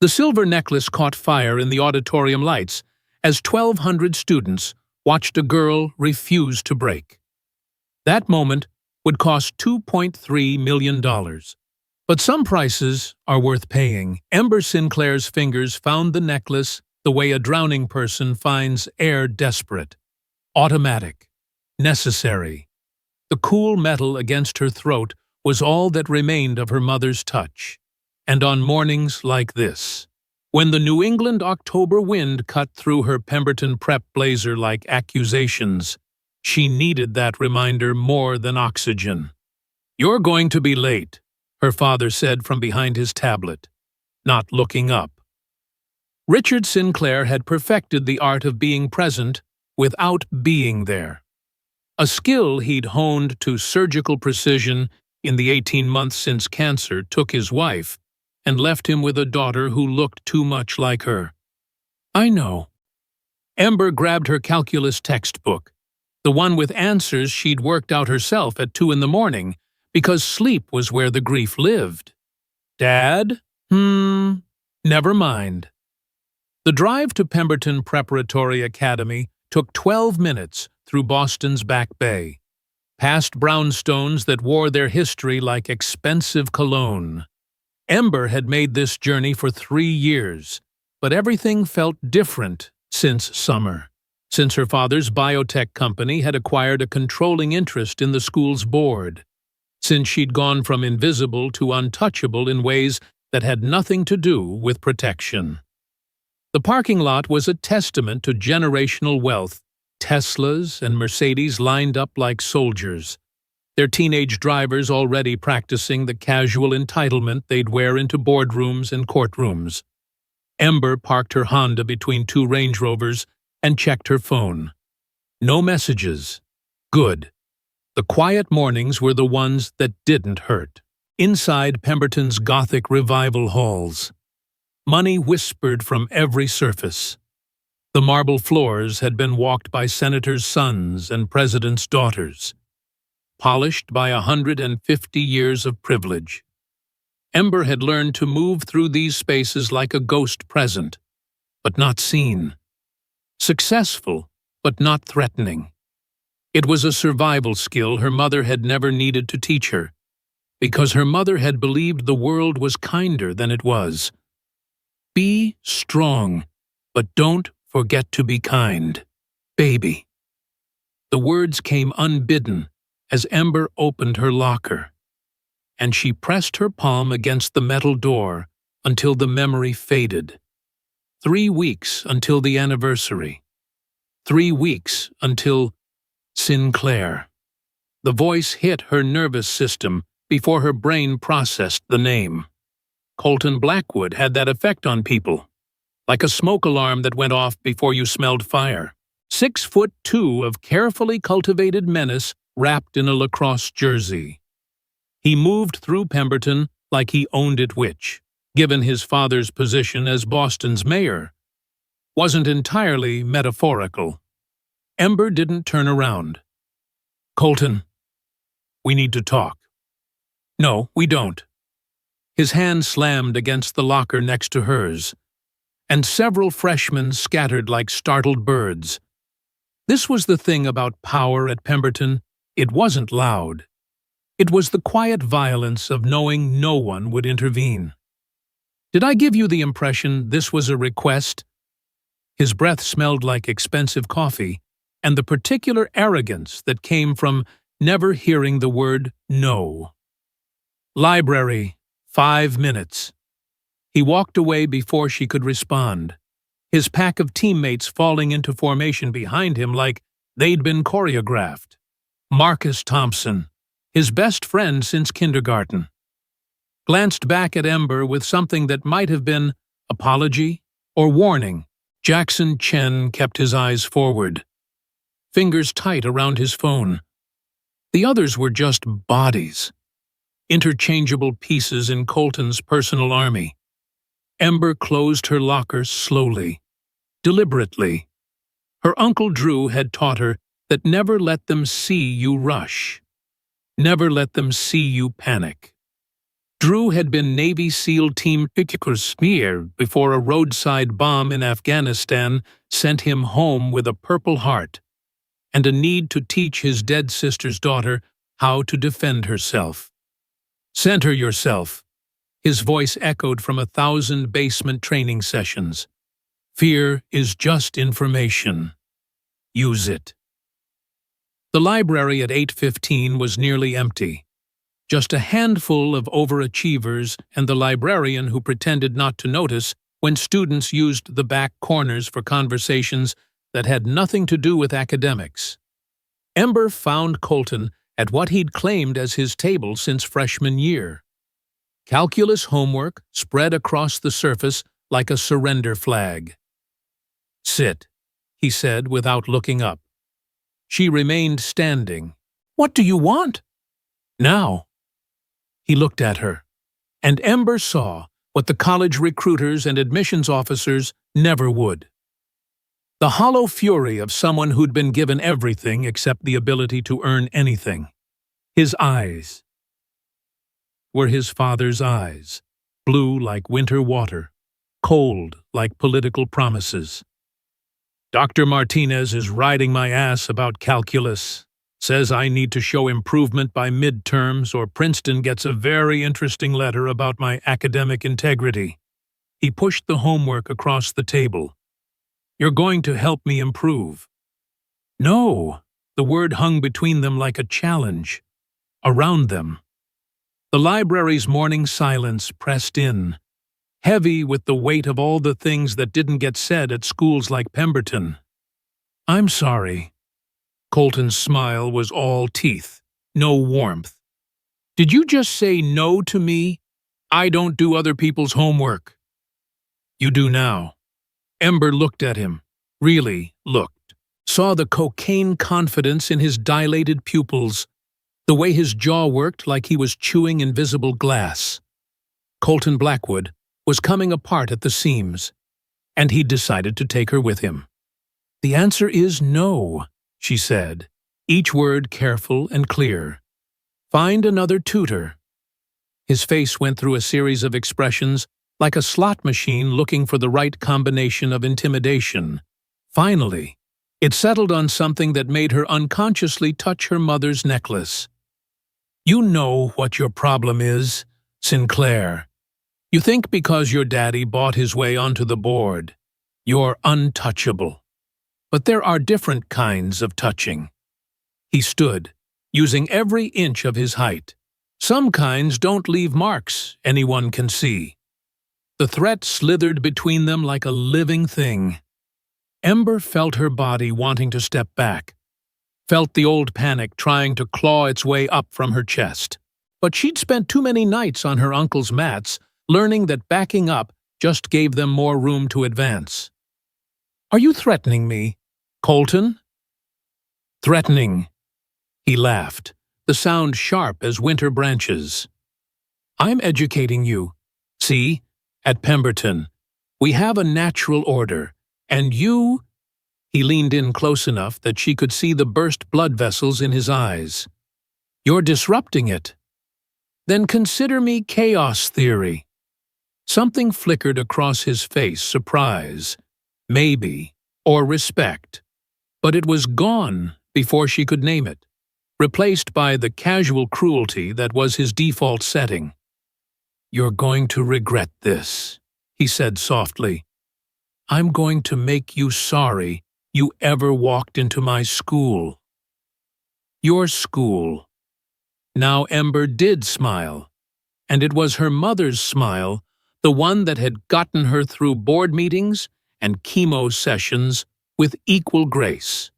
The silver necklace caught fire in the auditorium lights as 1,200 students watched a girl refuse to break. That moment would cost $2.3 million. But some prices are worth paying. Ember Sinclair's fingers found the necklace the way a drowning person finds air desperate. Automatic. Necessary. The cool metal against her throat was all that remained of her mother's touch. And on mornings like this, when the New England October wind cut through her Pemberton prep blazer like accusations, she needed that reminder more than oxygen. "You're going to be late," her father said from behind his tablet, not looking up. Richard Sinclair had perfected the art of being present without being there. A skill he'd honed to surgical precision in the 18 months since cancer took his wife and left him with a daughter who looked too much like her. "I know." Ember grabbed her calculus textbook, the one with answers she'd worked out herself at 2 in the morning, because sleep was where the grief lived. "Dad? Never mind." The drive to Pemberton Preparatory Academy took 12 minutes through Boston's Back Bay, past brownstones that wore their history like expensive cologne. Ember had made this journey for 3 years, but everything felt different since summer, since her father's biotech company had acquired a controlling interest in the school's board, since she'd gone from invisible to untouchable in ways that had nothing to do with protection. The parking lot was a testament to generational wealth. Teslas and Mercedes lined up like soldiers, their teenage drivers already practicing the casual entitlement they'd wear into boardrooms and courtrooms. Ember parked her Honda between 2 Range Rovers and checked her phone. No messages. Good. The quiet mornings were the ones that didn't hurt. Inside Pemberton's Gothic revival halls, money whispered from every surface. The marble floors had been walked by senators' sons and presidents' daughters, polished by 150 years of privilege. Ember had learned to move through these spaces like a ghost present, but not seen. Successful, but not threatening. It was a survival skill her mother had never needed to teach her, because her mother had believed the world was kinder than it was. Be strong, but don't forget to be kind, baby. The words came unbidden as Ember opened her locker, and she pressed her palm against the metal door until the memory faded. 3 weeks until the anniversary. 3 weeks until Sinclair. The voice hit her nervous system before her brain processed the name. Colton Blackwood had that effect on people, like a smoke alarm that went off before you smelled fire. 6'2" of carefully cultivated menace wrapped in a lacrosse jersey. He moved through Pemberton like he owned it, which, given his father's position as Boston's mayor, wasn't entirely metaphorical. Ember didn't turn around. "Colton, we need to talk." "No, we don't." His hand slammed against the locker next to hers, and several freshmen scattered like startled birds. This was the thing about power at Pemberton. It wasn't loud. It was the quiet violence of knowing no one would intervene. "Did I give you the impression this was a request?" His breath smelled like expensive coffee, and the particular arrogance that came from never hearing the word no. "Library, 5 minutes." He walked away before she could respond, his pack of teammates falling into formation behind him like they'd been choreographed. Marcus Thompson, his best friend since kindergarten, glanced back at Ember with something that might have been apology or warning. Jackson Chen kept his eyes forward, fingers tight around his phone. The others were just bodies, interchangeable pieces in Colton's personal army. Ember closed her locker slowly, deliberately. Her Uncle Drew had taught her that never let them see you rush. Never let them see you panic. Drew had been Navy SEAL Team Smear before a roadside bomb in Afghanistan sent him home with a Purple Heart and a need to teach his dead sister's daughter how to defend herself. "Center yourself," his voice echoed from 1,000 basement training sessions. "Fear is just information. Use it." The library at 8:15 was nearly empty. Just a handful of overachievers and the librarian who pretended not to notice when students used the back corners for conversations that had nothing to do with academics. Ember found Colton at what he'd claimed as his table since freshman year. Calculus homework spread across the surface like a surrender flag. "Sit," he said without looking up. She remained standing. "What do you want?" "Now." He looked at her, and Ember saw what the college recruiters and admissions officers never would. The hollow fury of someone who'd been given everything except the ability to earn anything. His eyes were his father's eyes, blue like winter water, cold like political promises. "Dr. Martinez is riding my ass about calculus. Says I need to show improvement by midterms or Princeton gets a very interesting letter about my academic integrity." He pushed the homework across the table. "You're going to help me improve." "No." The word hung between them like a challenge. Around them, the library's morning silence pressed in, heavy with the weight of all the things that didn't get said at schools like Pemberton. "I'm sorry." Colton's smile was all teeth, no warmth. "Did you just say no to me? I don't do other people's homework." "You do now." Ember looked at him, really looked, saw the cocaine confidence in his dilated pupils, the way his jaw worked like he was chewing invisible glass. Colton Blackwood was coming apart at the seams, and he'd decided to take her with him. "The answer is no," she said, each word careful and clear. "Find another tutor." His face went through a series of expressions like a slot machine looking for the right combination of intimidation. Finally, it settled on something that made her unconsciously touch her mother's necklace. "You know what your problem is, Sinclair. You think because your daddy bought his way onto the board, you're untouchable. But there are different kinds of touching." He stood, using every inch of his height. "Some kinds don't leave marks anyone can see." The threat slithered between them like a living thing. Ember felt her body wanting to step back, felt the old panic trying to claw its way up from her chest. But she'd spent too many nights on her uncle's mats, learning that backing up just gave them more room to advance. "Are you threatening me, Colton?" "Threatening," he laughed, the sound sharp as winter branches. "I'm educating you. See, at Pemberton, we have a natural order, and you—" He leaned in close enough that she could see the burst blood vessels in his eyes. "You're disrupting it." "Then consider me chaos theory." Something flickered across his face, surprise, maybe, or respect. But it was gone before she could name it, replaced by the casual cruelty that was his default setting. "You're going to regret this," he said softly. "I'm going to make you sorry you ever walked into my school." Your school. Now Ember did smile, and it was her mother's smile, the one that had gotten her through board meetings and chemo sessions with equal grace.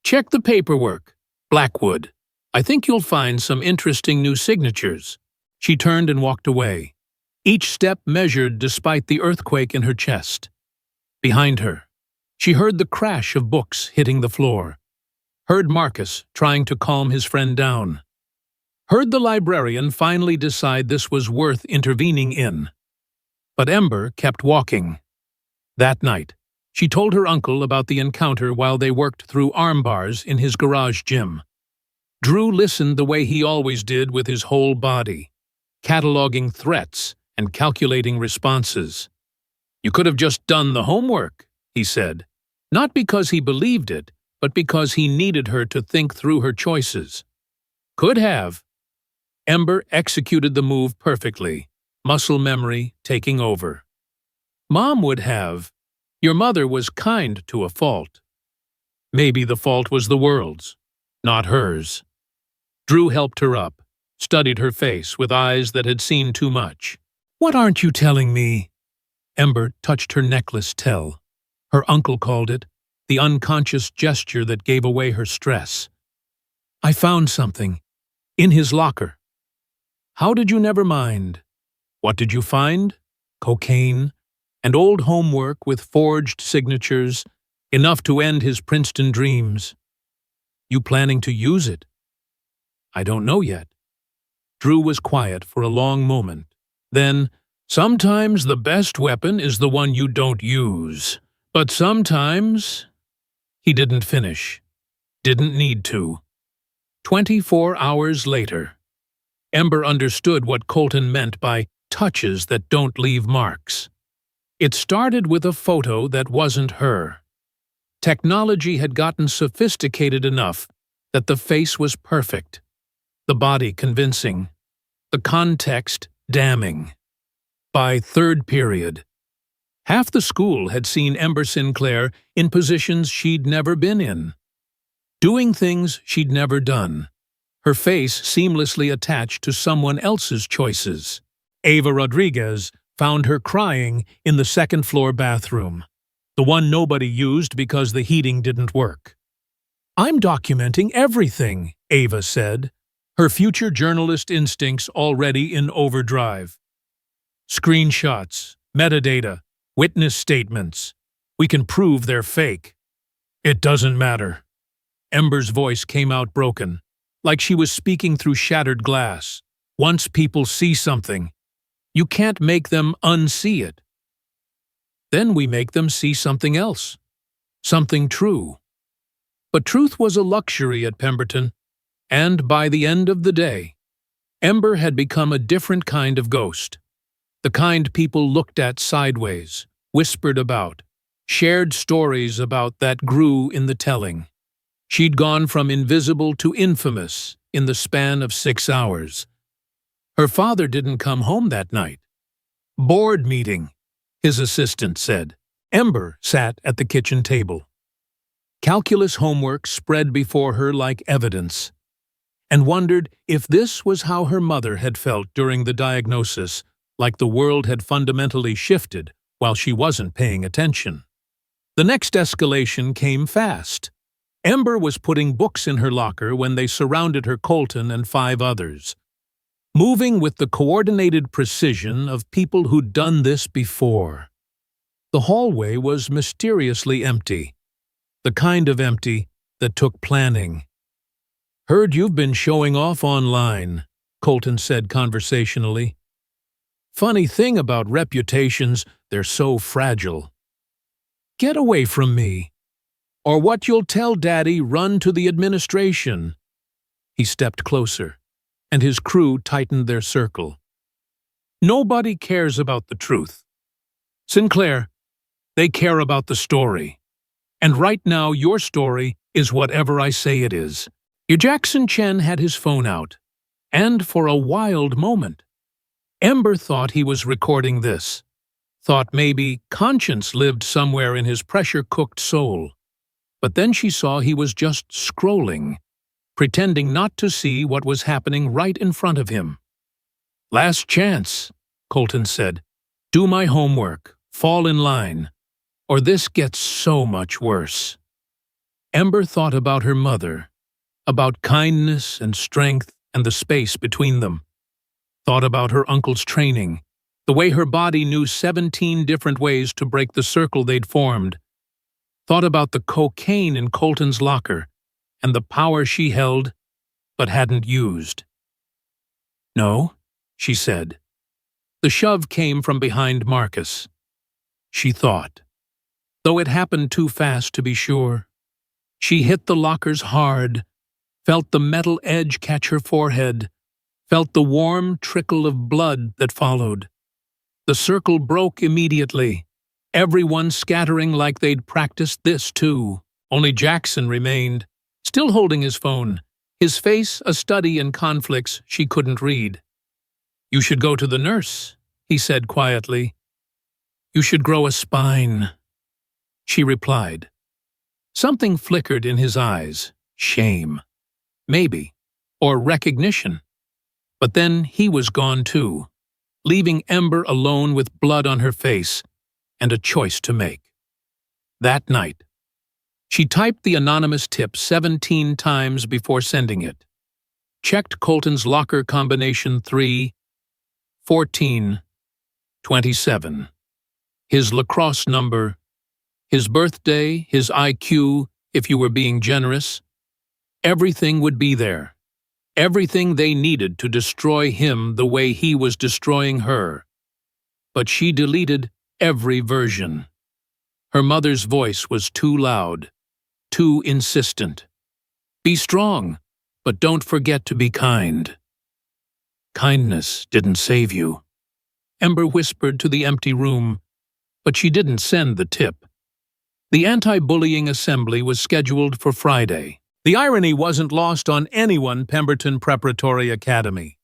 "Check the paperwork, Blackwood. I think you'll find some interesting new signatures." She turned and walked away, each step measured despite the earthquake in her chest. Behind her, she heard the crash of books hitting the floor, heard Marcus trying to calm his friend down, heard the librarian finally decide this was worth intervening in. But Ember kept walking. That night, she told her uncle about the encounter while they worked through arm bars in his garage gym. Drew listened the way he always did, with his whole body. cataloging threats and calculating responses. "You could have just done the homework," he said, not because he believed it, but because he needed her to think through her choices. Could have. Ember executed the move perfectly, muscle memory taking over. Mom would have. Your mother was kind to a fault. Maybe the fault was the world's, not hers. Drew helped her up, studied her face with eyes that had seen too much. "What aren't you telling me?" Ember touched her necklace tell. Her uncle called it the unconscious gesture that gave away her stress. "I found something. In his locker." "How did you never mind?" "What did you find?" "Cocaine and old homework with forged signatures, enough to end his Princeton dreams." "You planning to use it?" "I don't know yet." Drew was quiet for a long moment. Then, "Sometimes the best weapon is the one you don't use. But sometimes—" He didn't finish. Didn't need to. 24 hours later, Ember understood what Colton meant by touches that don't leave marks. It started with a photo that wasn't her. Technology had gotten sophisticated enough that the face was perfect, the body convincing, the context damning. By third period, half the school had seen Ember Sinclair in positions she'd never been in, doing things she'd never done, her face seamlessly attached to someone else's choices. Ava Rodriguez found her crying in the second-floor bathroom, the one nobody used because the heating didn't work. "I'm documenting everything," Ava said, her future journalist instincts already in overdrive. "Screenshots, metadata, witness statements. We can prove they're fake." "It doesn't matter." Ember's voice came out broken, like she was speaking through shattered glass. "Once people see something, you can't make them unsee it. Then we make them see something else, something true." But truth was a luxury at Pemberton, and by the end of the day, Ember had become a different kind of ghost. The kind people looked at sideways, whispered about, shared stories about that grew in the telling. She'd gone from invisible to infamous in the span of 6 hours. Her father didn't come home that night. "Board meeting," his assistant said. Ember sat at the kitchen table. Calculus homework spread before her like evidence, and wondered if this was how her mother had felt during the diagnosis, like the world had fundamentally shifted while she wasn't paying attention. The next escalation came fast. Ember was putting books in her locker when they surrounded her Colton and 5 others, moving with the coordinated precision of people who'd done this before. The hallway was mysteriously empty, the kind of empty that took planning. "Heard you've been showing off online," Colton said conversationally. "Funny thing about reputations, they're so fragile." "Get away from me, or what you'll tell Daddy run to the administration." He stepped closer, and his crew tightened their circle. "Nobody cares about the truth. Sinclair, they care about the story. And right now your story is whatever I say it is." Jackson Chen had his phone out, and for a wild moment, Ember thought he was recording this, thought maybe conscience lived somewhere in his pressure-cooked soul. But then she saw he was just scrolling, pretending not to see what was happening right in front of him. "Last chance," Colton said. "Do my homework, fall in line, or this gets so much worse." Ember thought about her mother, about kindness and strength and the space between them. Thought about her uncle's training, the way her body knew 17 different ways to break the circle they'd formed. Thought about the cocaine in Colton's locker and the power she held but hadn't used. "No," she said. The shove came from behind Marcus. She thought, though it happened too fast to be sure. She hit the lockers hard, felt the metal edge catch her forehead, felt the warm trickle of blood that followed. The circle broke immediately, everyone scattering like they'd practiced this too. Only Jackson remained, still holding his phone, his face a study in conflicts she couldn't read. "You should go to the nurse," he said quietly. "You should grow a spine," she replied. Something flickered in his eyes. Shame. Maybe. Or recognition. But then he was gone too, leaving Ember alone with blood on her face and a choice to make. That night, she typed the anonymous tip 17 times before sending it. Checked Colton's locker combination 3, 14, 27. His lacrosse number, his birthday, his IQ, if you were being generous. Everything would be there. Everything they needed to destroy him the way he was destroying her. But she deleted every version. Her mother's voice was too loud, too insistent. "Be strong, but don't forget to be kind." Kindness didn't save you, Ember whispered to the empty room, but she didn't send the tip. The anti-bullying assembly was scheduled for Friday. The irony wasn't lost on anyone Pemberton Preparatory Academy.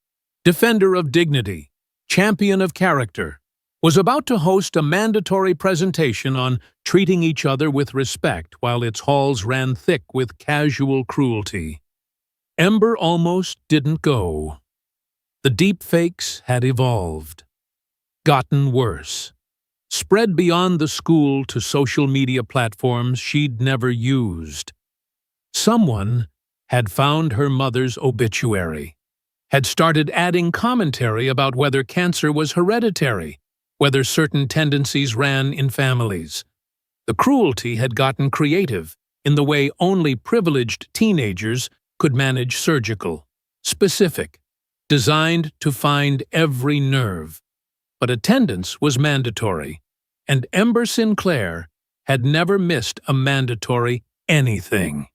Defender of dignity, champion of character, was about to host a mandatory presentation on treating each other with respect while its halls ran thick with casual cruelty. Ember almost didn't go. The deepfakes had evolved, gotten worse, spread beyond the school to social media platforms she'd never used. Someone had found her mother's obituary, had started adding commentary about whether cancer was hereditary, whether certain tendencies ran in families. The cruelty had gotten creative in the way only privileged teenagers could manage surgical, specific, designed to find every nerve. But attendance was mandatory, and Ember Sinclair had never missed a mandatory anything.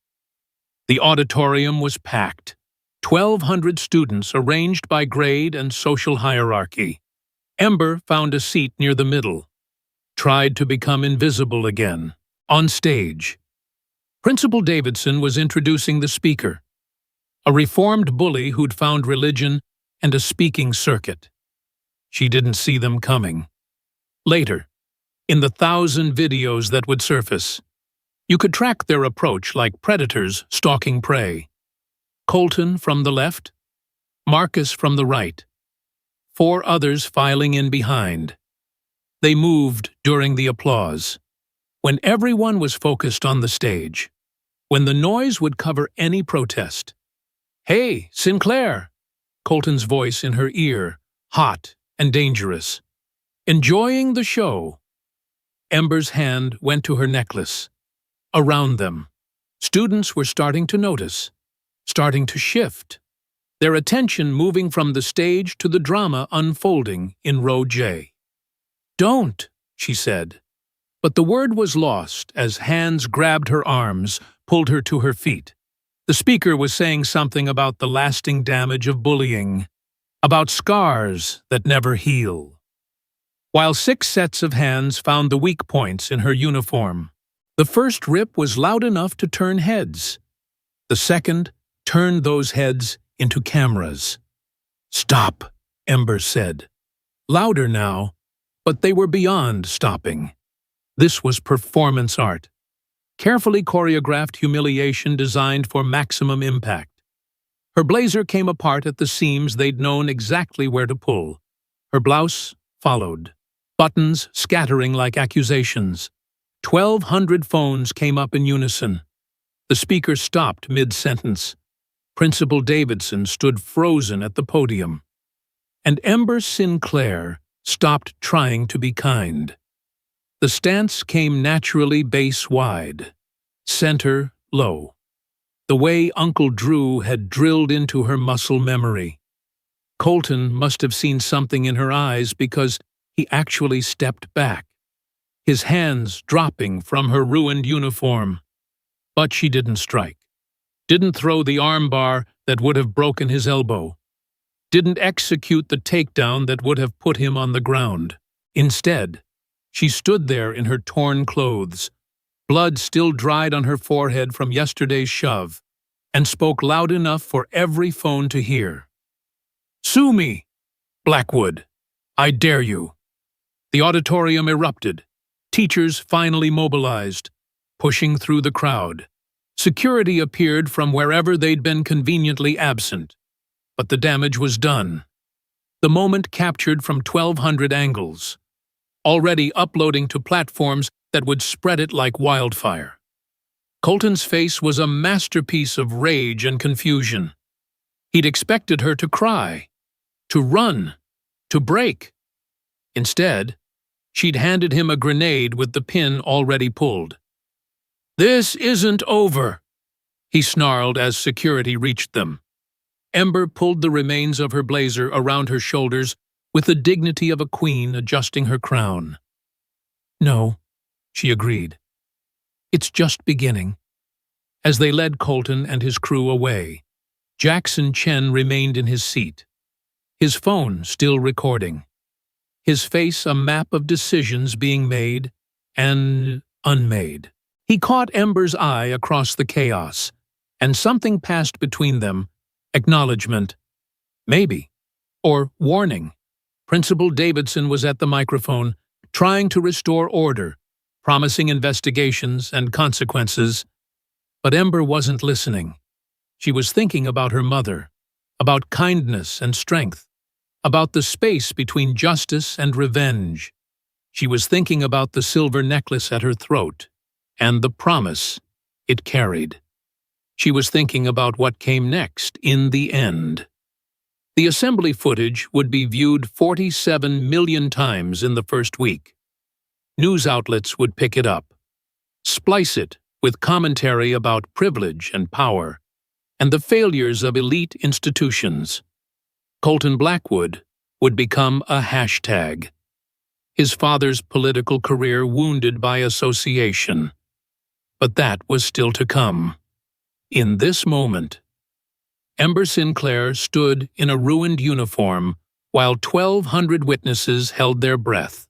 The auditorium was packed, 1,200 students arranged by grade and social hierarchy. Ember found a seat near the middle, tried to become invisible again. On stage, Principal Davidson was introducing the speaker, a reformed bully who'd found religion and a speaking circuit. She didn't see them coming. Later, in the 1,000 videos that would surface, you could track their approach like predators stalking prey. Colton from the left, Marcus from the right, 4 others filing in behind. They moved during the applause, when everyone was focused on the stage, when the noise would cover any protest. "Hey, Sinclair!" Colton's voice in her ear, hot and dangerous. "Enjoying the show." Ember's hand went to her necklace. Around them, students were starting to notice, starting to shift, their attention moving from the stage to the drama unfolding in row J. "Don't," she said. But the word was lost as hands grabbed her arms, pulled her to her feet. The speaker was saying something about the lasting damage of bullying, about scars that never heal. While 6 sets of hands found the weak points in her uniform, the first rip was loud enough to turn heads. The second turned those heads into cameras. "Stop," Ember said. Louder now, but they were beyond stopping. This was performance art. Carefully choreographed humiliation designed for maximum impact. Her blazer came apart at the seams they'd known exactly where to pull. Her blouse followed, buttons scattering like accusations. 1,200 phones came up in unison. The speaker stopped mid-sentence. Principal Davidson stood frozen at the podium. And Ember Sinclair stopped trying to be kind. The stance came naturally base-wide, center low, the way Uncle Drew had drilled into her muscle memory. Colton must have seen something in her eyes because he actually stepped back, his hands dropping from her ruined uniform. But she didn't strike, didn't throw the armbar that would have broken his elbow. didn't execute the takedown that would have put him on the ground. Instead, she stood there in her torn clothes, blood still dried on her forehead from yesterday's shove, and spoke loud enough for every phone to hear. "Sue me, Blackwood. I dare you." The auditorium erupted. Teachers finally mobilized, pushing through the crowd. Security appeared from wherever they'd been conveniently absent. But the damage was done. The moment captured from 1,200 angles, already uploading to platforms that would spread it like wildfire. Colton's face was a masterpiece of rage and confusion. He'd expected her to cry, to run, to break. Instead, she'd handed him a grenade with the pin already pulled. "This isn't over," he snarled as security reached them. Ember pulled the remains of her blazer around her shoulders with the dignity of a queen adjusting her crown. "No," she agreed. "It's just beginning." As they led Colton and his crew away, Jackson Chen remained in his seat, his phone still recording, his face a map of decisions being made and unmade. He caught Ember's eye across the chaos, and something passed between them, acknowledgement, maybe, or warning. Principal Davidson was at the microphone, trying to restore order, promising investigations and consequences. But Ember wasn't listening. She was thinking about her mother, about kindness and strength, about the space between justice and revenge. She was thinking about the silver necklace at her throat, and the promise it carried. She was thinking about what came next, in the end. The assembly footage would be viewed 47 million times in the first week. News outlets would pick it up, splice it with commentary about privilege and power, and the failures of elite institutions. Colton Blackwood would become a hashtag. His father's political career wounded by association. But that was still to come. In this moment, Ember Sinclair stood in a ruined uniform while 1,200 witnesses held their breath,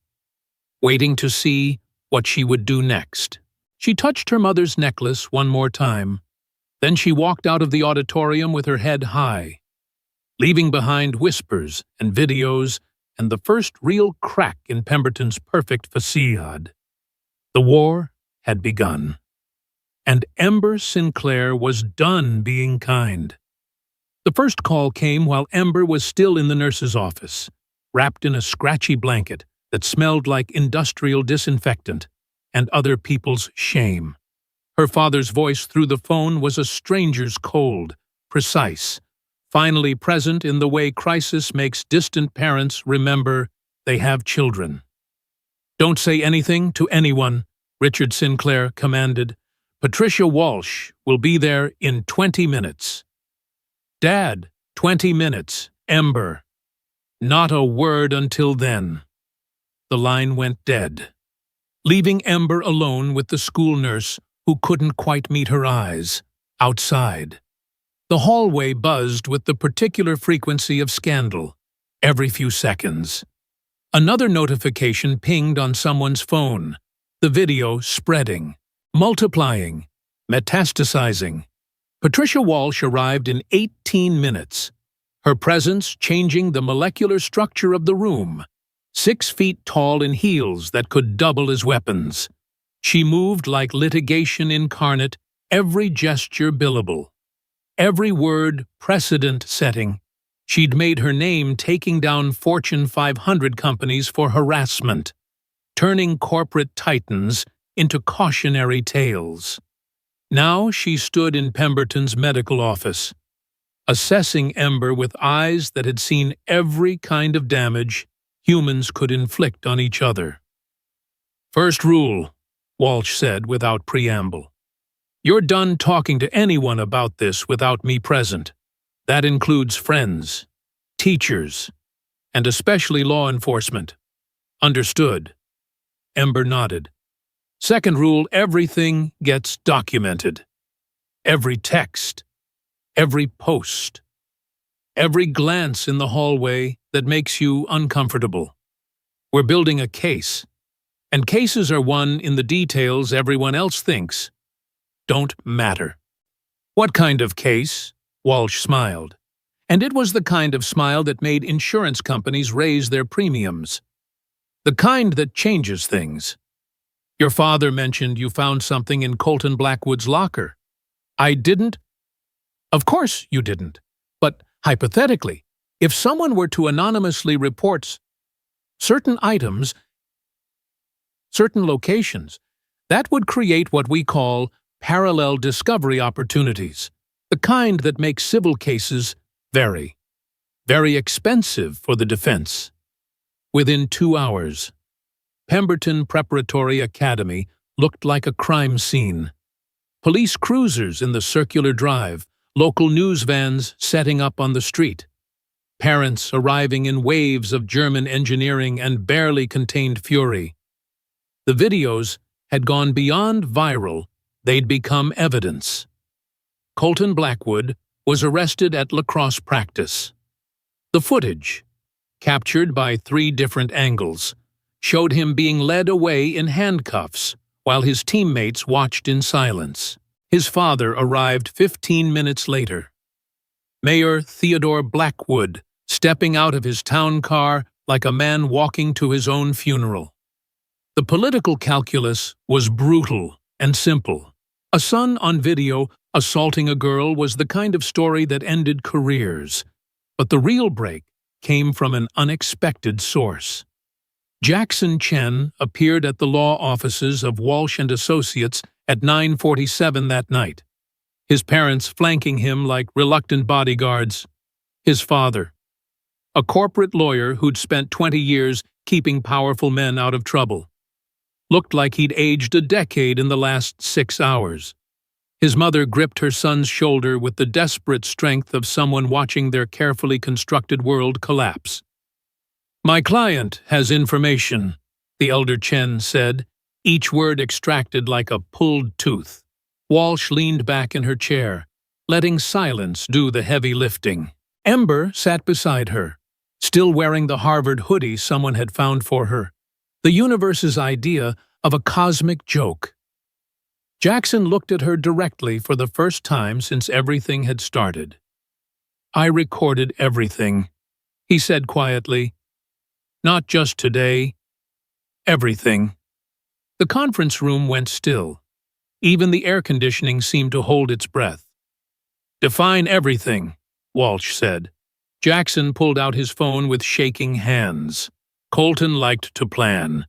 waiting to see what she would do next. She touched her mother's necklace one more time. Then she walked out of the auditorium with her head high, leaving behind whispers and videos and the first real crack in Pemberton's perfect facade. The war had begun. And Ember Sinclair was done being kind. The first call came while Ember was still in the nurse's office, wrapped in a scratchy blanket that smelled like industrial disinfectant and other people's shame. Her father's voice through the phone was a stranger's cold, precise, finally present in the way crisis makes distant parents remember they have children. "Don't say anything to anyone," Richard Sinclair commanded. "Patricia Walsh will be there in 20 minutes. Dad, 20 minutes. Ember. Not a word until then." The line went dead, leaving Ember alone with the school nurse who couldn't quite meet her eyes, outside. The hallway buzzed with the particular frequency of scandal, every few seconds. Another notification pinged on someone's phone, the video spreading, multiplying, metastasizing. Patricia Walsh arrived in 18 minutes, her presence changing the molecular structure of the room, 6 feet tall in heels that could double as weapons. She moved like litigation incarnate, every gesture billable, every word precedent-setting. She'd made her name taking down Fortune 500 companies for harassment, turning corporate titans into cautionary tales. Now she stood in Pemberton's medical office, assessing Ember with eyes that had seen every kind of damage humans could inflict on each other. "First rule," Walsh said without preamble. "You're done talking to anyone about this without me present. That includes friends, teachers, and especially law enforcement. Understood?" Ember nodded. "Second rule, everything gets documented. Every text, every post, every glance in the hallway that makes you uncomfortable. We're building a case, and cases are won in the details everyone else thinks don't matter. What kind of case? Walsh smiled. And it was the kind of smile that made insurance companies raise their premiums. The kind that changes things. Your father mentioned you found something in Colton Blackwood's locker. I didn't. Of course you didn't. But hypothetically, if someone were to anonymously report certain items, certain locations, that would create what we call parallel discovery opportunities, the kind that make civil cases very expensive for the defense. Within 2 hours, Pemberton Preparatory Academy looked like a crime scene. Police cruisers in the circular drive, local news vans setting up on the street, parents arriving in waves of German engineering and barely contained fury. The videos had gone beyond viral, they'd become evidence. Colton Blackwood was arrested at lacrosse practice. The footage, captured by 3 different angles, showed him being led away in handcuffs while his teammates watched in silence. His father arrived 15 minutes later. Mayor Theodore Blackwood, stepping out of his town car like a man walking to his own funeral. The political calculus was brutal and simple. A son on video assaulting a girl was the kind of story that ended careers. But the real break came from an unexpected source. Jackson Chen appeared at the law offices of Walsh and Associates at 9:47 that night, his parents flanking him like reluctant bodyguards. His father, a corporate lawyer who'd spent 20 years keeping powerful men out of trouble, looked like he'd aged a decade in the last 6 hours. His mother gripped her son's shoulder with the desperate strength of someone watching their carefully constructed world collapse. "My client has information," the elder Chen said, each word extracted like a pulled tooth. Walsh leaned back in her chair, letting silence do the heavy lifting. Ember sat beside her, still wearing the Harvard hoodie someone had found for her, the universe's idea of a cosmic joke. Jackson looked at her directly for the first time since everything had started. "I recorded everything," he said quietly. "Not just today. Everything." The conference room went still. Even the air conditioning seemed to hold its breath. "Define everything," Walsh said. Jackson pulled out his phone with shaking hands. Colton liked to plan.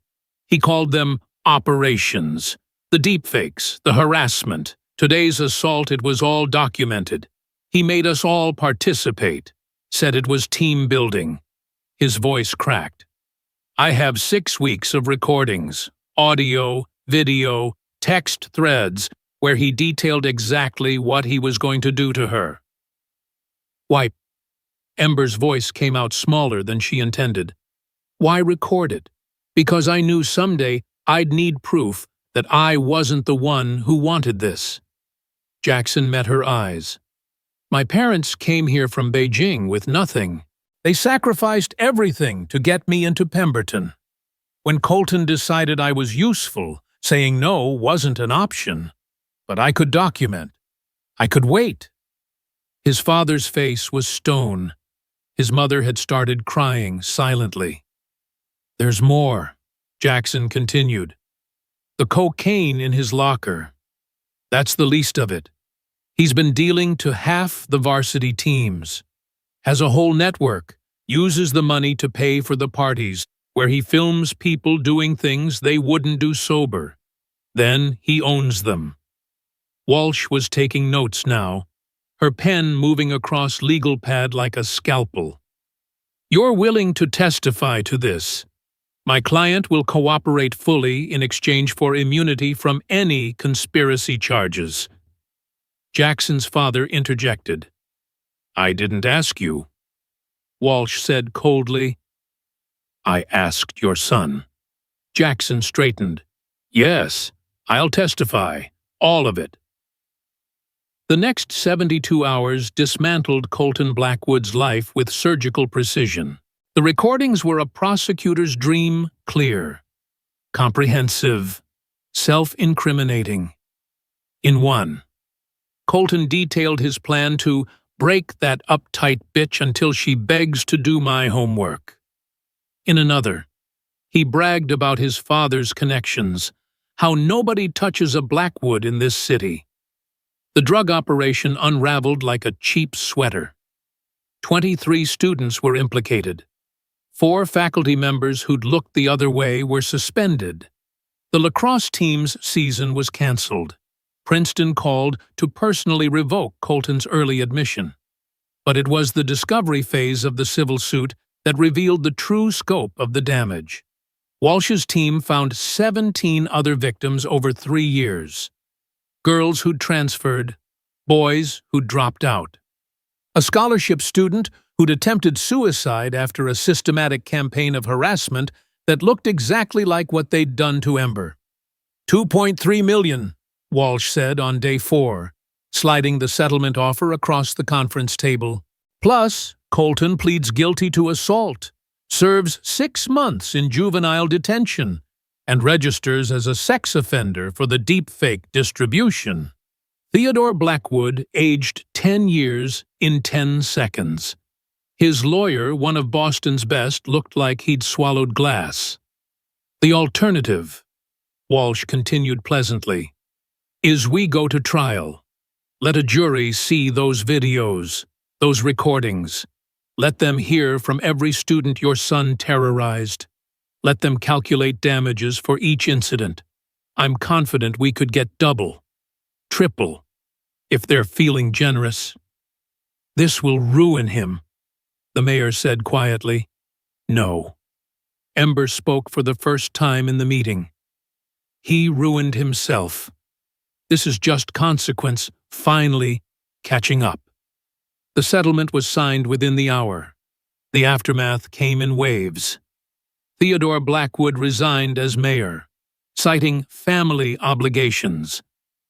He called them operations. The deepfakes, the harassment, today's assault, it was all documented. He made us all participate, said it was team building. His voice cracked. "I have 6 weeks of recordings, audio, video, text threads, where he detailed exactly what he was going to do to her." "Why?" Ember's voice came out smaller than she intended. "Why record it? Because I knew someday I'd need proof that I wasn't the one who wanted this." Jackson met her eyes. "My parents came here from Beijing with nothing. They sacrificed everything to get me into Pemberton. When Colton decided I was useful, saying no wasn't an option. But I could document. I could wait." His father's face was stone. His mother had started crying silently. "There's more," Jackson continued. "The cocaine in his locker. That's the least of it. He's been dealing to half the varsity teams. Has a whole network, uses the money to pay for the parties, where he films people doing things they wouldn't do sober. Then he owns them." Walsh was taking notes now, her pen moving across legal pad like a scalpel. "You're willing to testify to this. My client will cooperate fully in exchange for immunity from any conspiracy charges." Jackson's father interjected. "I didn't ask you." Walsh said coldly. "I asked your son." Jackson straightened. "Yes, I'll testify. All of it." The next 72 hours dismantled Colton Blackwood's life with surgical precision. The recordings were a prosecutor's dream, clear, comprehensive, self-incriminating. In one, Colton detailed his plan to break that uptight bitch until she begs to do my homework. In another, he bragged about his father's connections, how nobody touches a Blackwood in this city. The drug operation unraveled like a cheap sweater. 23 students were implicated. 4 faculty members who'd looked the other way were suspended. The lacrosse team's season was canceled. Princeton called to personally revoke Colton's early admission. But it was the discovery phase of the civil suit that revealed the true scope of the damage. Walsh's team found 17 other victims over 3 years. Girls who'd transferred, boys who'd dropped out. A scholarship student who'd attempted suicide after a systematic campaign of harassment that looked exactly like what they'd done to Ember. $2.3 million, Walsh said on day 4, sliding the settlement offer across the conference table. Plus, Colton pleads guilty to assault, serves 6 months in juvenile detention, and registers as a sex offender for the deepfake distribution. Theodore Blackwood aged 10 years in 10 seconds. His lawyer, one of Boston's best, looked like he'd swallowed glass. The alternative, Walsh continued pleasantly, is we go to trial. Let a jury see those videos, those recordings. Let them hear from every student your son terrorized. Let them calculate damages for each incident. I'm confident we could get double, triple, if they're feeling generous. This will ruin him, the mayor said quietly. No. Ember spoke for the first time in the meeting. He ruined himself. This is just consequence, finally catching up. The settlement was signed within the hour. The aftermath came in waves. Theodore Blackwood resigned as mayor, citing family obligations.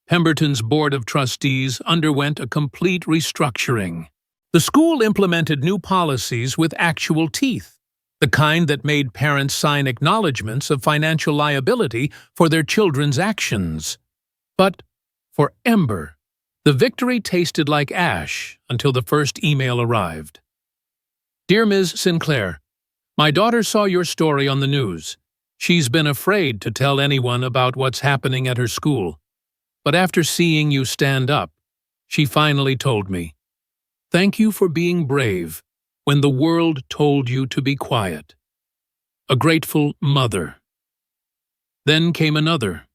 Pemberton's Board of Trustees underwent a complete restructuring. The school implemented new policies with actual teeth, the kind that made parents sign acknowledgments of financial liability for their children's actions. But for Ember, the victory tasted like ash until the first email arrived. Dear Ms. Sinclair, my daughter saw your story on the news. She's been afraid to tell anyone about what's happening at her school. But after seeing you stand up, she finally told me. Thank you for being brave when the world told you to be quiet. A grateful mother. Then came another,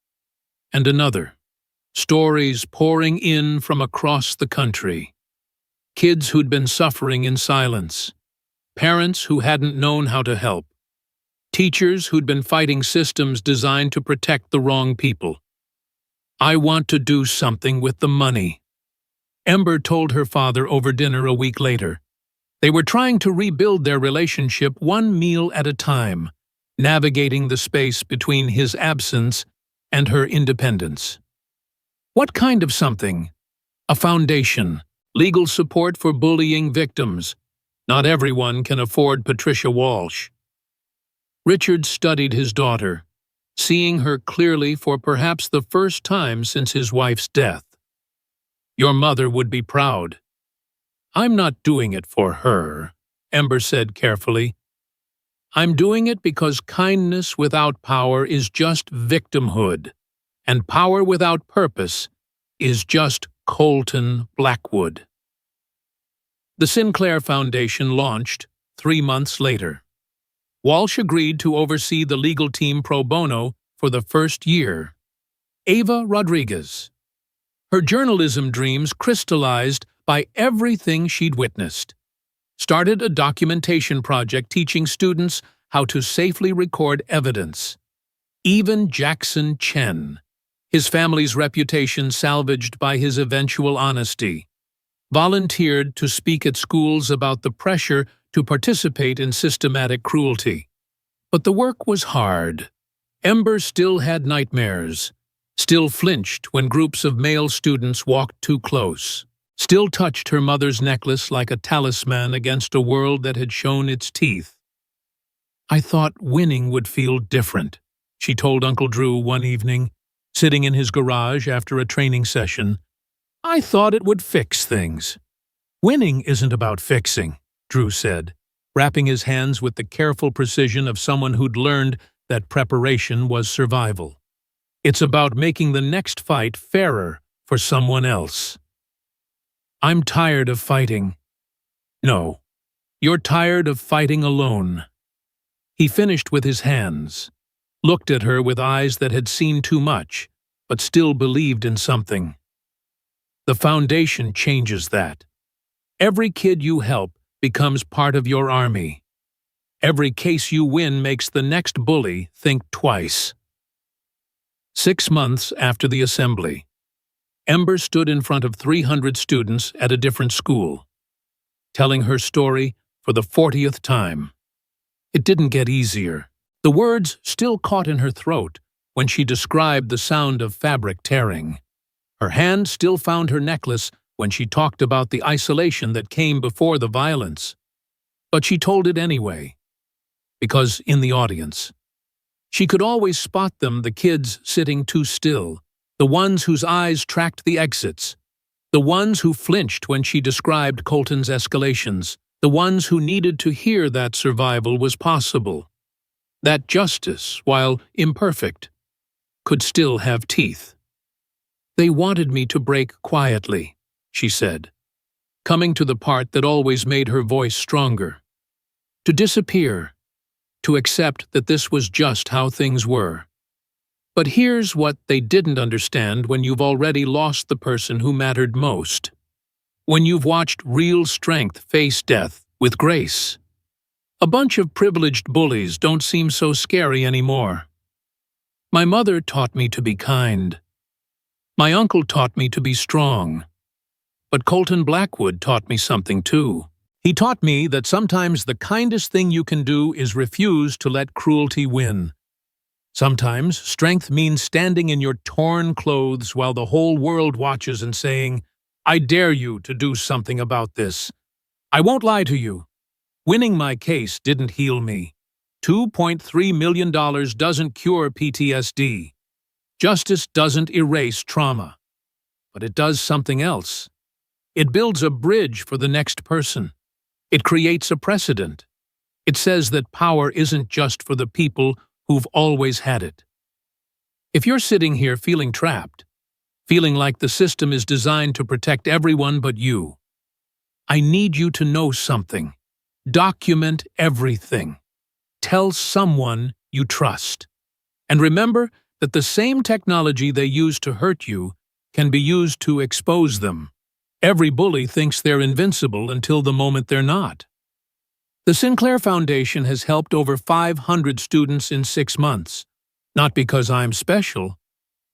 and another. Stories pouring in from across the country. Kids who'd been suffering in silence. Parents who hadn't known how to help. Teachers who'd been fighting systems designed to protect the wrong people. I want to do something with the money, Ember told her father over dinner a week later. They were trying to rebuild their relationship one meal at a time, navigating the space between his absence and her independence. What kind of something? A foundation, legal support for bullying victims. Not everyone can afford Patricia Walsh. Richard studied his daughter, seeing her clearly for perhaps the first time since his wife's death. Your mother would be proud. I'm not doing it for her, Ember said carefully. I'm doing it because kindness without power is just victimhood, and power without purpose is just Colton Blackwood. The Sinclair Foundation launched 3 months later. Walsh agreed to oversee the legal team pro bono for the first year. Ava Rodriguez. Her journalism dreams crystallized by everything she'd witnessed. Started a documentation project teaching students how to safely record evidence. Even Jackson Chen, his family's reputation salvaged by his eventual honesty, volunteered to speak at schools about the pressure to participate in systematic cruelty. But the work was hard. Ember still had nightmares. still flinched when groups of male students walked too close, still touched her mother's necklace like a talisman against a world that had shown its teeth. "I thought winning would feel different," she told Uncle Drew one evening, sitting in his garage after a training session. "I thought it would fix things." "Winning isn't about fixing," Drew said, wrapping his hands with the careful precision of someone who'd learned that preparation was survival. "It's about making the next fight fairer for someone else." "I'm tired of fighting." "No, you're tired of fighting alone." He finished with his hands, looked at her with eyes that had seen too much, but still believed in something. "The foundation changes that. Every kid you help becomes part of your army. Every case you win makes the next bully think twice." 6 months after the assembly, Ember stood in front of 300 students at a different school, telling her story for the 40th time. It didn't get easier. The words still caught in her throat when she described the sound of fabric tearing. Her hand still found her necklace when she talked about the isolation that came before the violence. But she told it anyway, because in the audience, she could always spot them, the kids sitting too still, the ones whose eyes tracked the exits, the ones who flinched when she described Colton's escalations, the ones who needed to hear that survival was possible, that justice, while imperfect, could still have teeth. "They wanted me to break quietly," she said, coming to the part that always made her voice stronger. "To disappear, to accept that this was just how things were. But here's what they didn't understand when you've already lost the person who mattered most. When you've watched real strength face death with grace. A bunch of privileged bullies don't seem so scary anymore. My mother taught me to be kind. My uncle taught me to be strong. But Colton Blackwood taught me something too. He taught me that sometimes the kindest thing you can do is refuse to let cruelty win. Sometimes strength means standing in your torn clothes while the whole world watches and saying, 'I dare you to do something about this. I won't lie to you. Winning my case didn't heal me. $2.3 million doesn't cure PTSD. Justice doesn't erase trauma. But it does something else. It builds a bridge for the next person. It creates a precedent. It says that power isn't just for the people who've always had it.' If you're sitting here feeling trapped, feeling like the system is designed to protect everyone but you, I need you to know something. Document everything. Tell someone you trust. And remember that the same technology they use to hurt you can be used to expose them. Every bully thinks they're invincible until the moment they're not. The Sinclair Foundation has helped over 500 students in 6 months. Not because I'm special,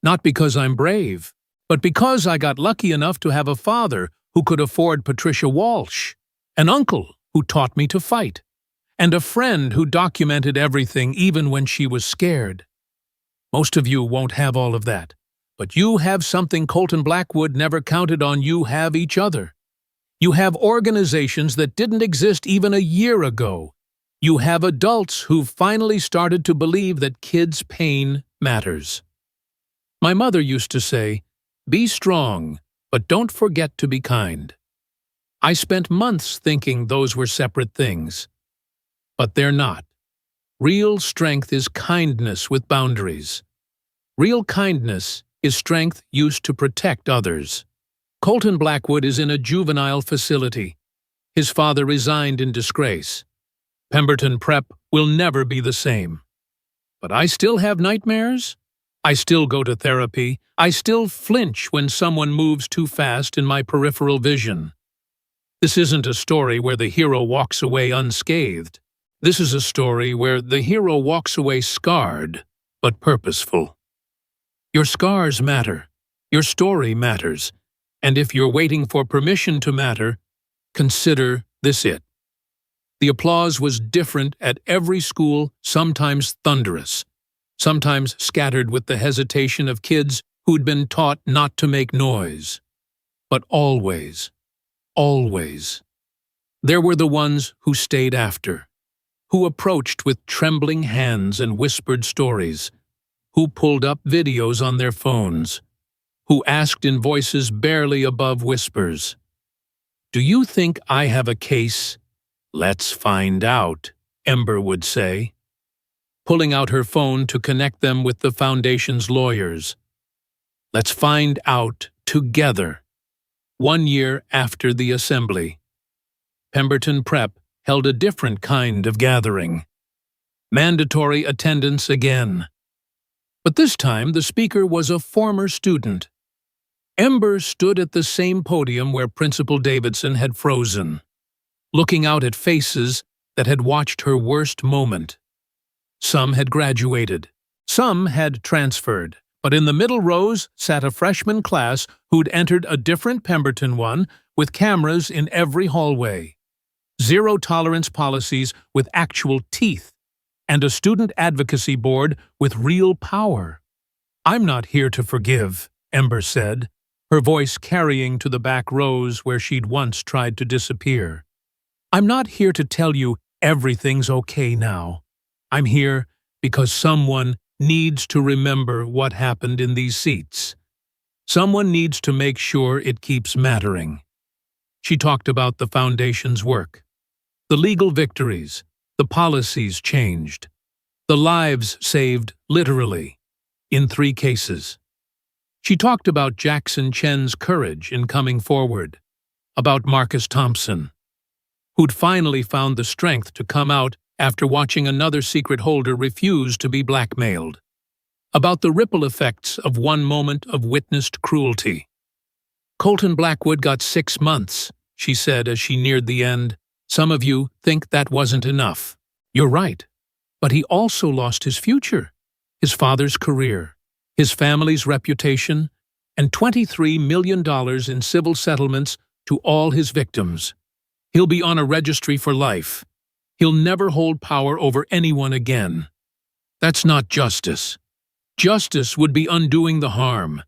not because I'm brave, but because I got lucky enough to have a father who could afford Patricia Walsh, an uncle who taught me to fight, and a friend who documented everything even when she was scared. Most of you won't have all of that, but you have something Colton Blackwood never counted on. You have each other. You have organizations that didn't exist even a year ago. You have adults who've finally started to believe that kids' pain matters. My mother used to say, "Be strong, but don't forget to be kind." I spent months thinking those were separate things. But they're not. Real strength is kindness with boundaries. Real kindness is strength used to protect others. Colton Blackwood is in a juvenile facility. His father resigned in disgrace. Pemberton Prep will never be the same. But I still have nightmares. I still go to therapy. I still flinch when someone moves too fast in my peripheral vision. This isn't a story where the hero walks away unscathed. This is a story where the hero walks away scarred, but purposeful. Your scars matter. Your story matters. And if you're waiting for permission to matter, consider this it. The applause was different at every school, sometimes thunderous, sometimes scattered with the hesitation of kids who'd been taught not to make noise. But always, always, there were the ones who stayed after, who approached with trembling hands and whispered stories, who pulled up videos on their phones, who asked in voices barely above whispers, "Do you think I have a case? Let's find out," Ember would say, pulling out her phone to connect them with the Foundation's lawyers. Let's find out together. 1 year after the assembly, Pemberton Prep held a different kind of gathering. Mandatory attendance again. But this time the speaker was a former student. Ember stood at the same podium where Principal Davidson had frozen, looking out at faces that had watched her worst moment. Some had graduated, some had transferred, but in the middle rows sat a freshman class who'd entered a different Pemberton one with cameras in every hallway, zero-tolerance policies with actual teeth, and a student advocacy board with real power. "I'm not here to forgive," Ember said, her voice carrying to the back rows where she'd once tried to disappear. "I'm not here to tell you everything's okay now. I'm here because someone needs to remember what happened in these seats. Someone needs to make sure it keeps mattering." She talked about the Foundation's work, the legal victories, the policies changed, the lives saved literally, in 3 cases. She talked about Jackson Chen's courage in coming forward, about Marcus Thompson, who'd finally found the strength to come out after watching another secret holder refuse to be blackmailed, about the ripple effects of one moment of witnessed cruelty. "Colton Blackwood got 6 months, she said as she neared the end. "Some of you think that wasn't enough. You're right. But he also lost his future, his father's career, his family's reputation, and $23 million in civil settlements to all his victims. He'll be on a registry for life. He'll never hold power over anyone again. That's not justice. Justice would be undoing the harm.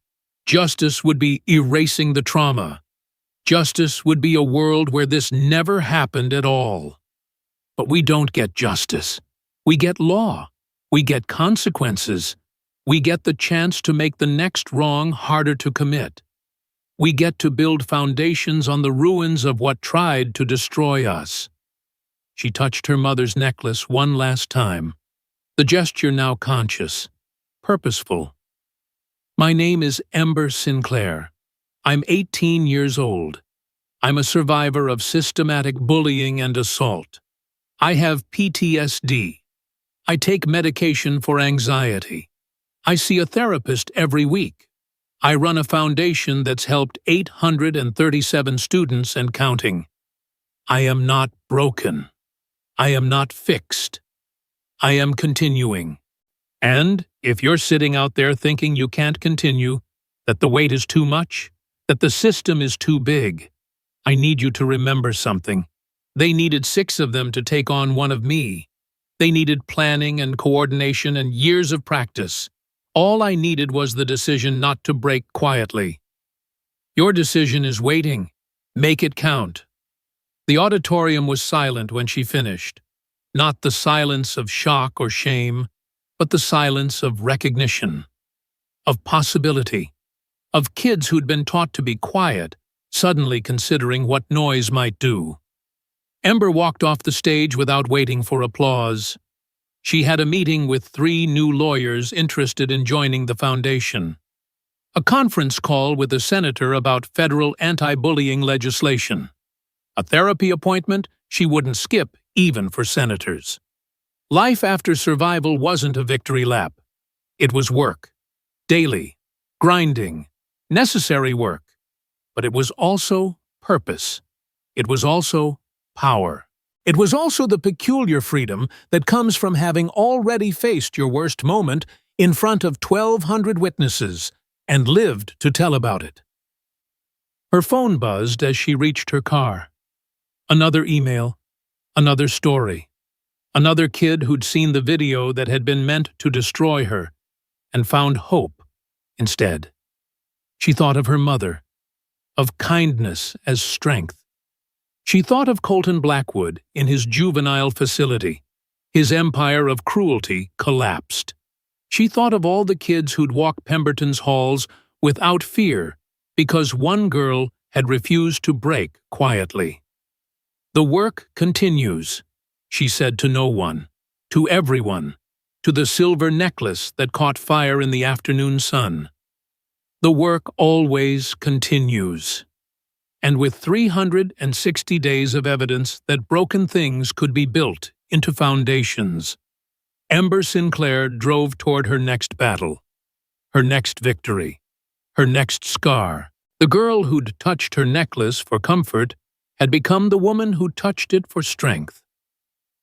Justice would be erasing the trauma. Justice would be a world where this never happened at all. But we don't get justice. We get law. We get consequences. We get the chance to make the next wrong harder to commit. We get to build foundations on the ruins of what tried to destroy us." She touched her mother's necklace one last time, the gesture now conscious, purposeful. "My name is Ember Sinclair. I'm 18 years old. I'm a survivor of systematic bullying and assault. I have PTSD. I take medication for anxiety. I see a therapist every week. I run a foundation that's helped 837 students and counting. I am not broken. I am not fixed. I am continuing. And if you're sitting out there thinking you can't continue, that the weight is too much, that the system is too big, I need you to remember something. They needed 6 of them to take on one of me. They needed planning and coordination and years of practice. All I needed was the decision not to break quietly. Your decision is waiting. Make it count." The auditorium was silent when she finished. Not the silence of shock or shame, but the silence of recognition, of possibility, of kids who'd been taught to be quiet, suddenly considering what noise might do. Ember walked off the stage without waiting for applause. She had a meeting with 3 new lawyers interested in joining the foundation. A conference call with a senator about federal anti-bullying legislation. A therapy appointment she wouldn't skip even for senators. Life after survival wasn't a victory lap. It was work. Daily. Grinding. Necessary work. But it was also purpose. It was also power. It was also the peculiar freedom that comes from having already faced your worst moment in front of 1,200 witnesses and lived to tell about it. Her phone buzzed as she reached her car. Another email, another story. Another kid who'd seen the video that had been meant to destroy her and found hope instead. She thought of her mother, of kindness as strength. She thought of Colton Blackwood in his juvenile facility. His empire of cruelty collapsed. She thought of all the kids who'd walk Pemberton's halls without fear because one girl had refused to break quietly. "The work continues," she said to no one, to everyone, to the silver necklace that caught fire in the afternoon sun. The work always continues. And with 360 days of evidence that broken things could be built into foundations, Ember Sinclair drove toward her next battle, her next victory, her next scar. The girl who'd touched her necklace for comfort had become the woman who touched it for strength.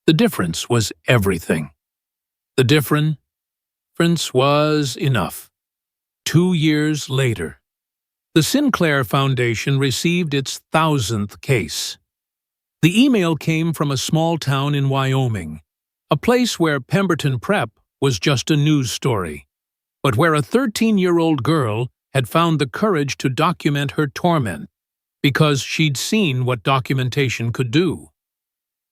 The difference was everything. The difference was enough. 2 years later, the Sinclair Foundation received its 1,000th case. The email came from a small town in Wyoming, a place where Pemberton Prep was just a news story, but where a 13-year-old girl had found the courage to document her torment because she'd seen what documentation could do.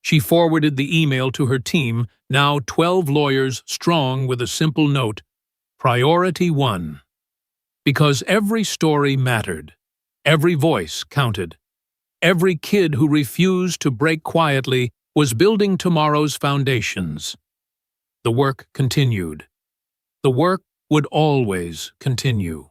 She forwarded the email to her team, now 12 lawyers strong, with a simple note: Priority 1. Because every story mattered. Every voice counted. Every kid who refused to break quietly was building tomorrow's foundations. The work continued. The work would always continue.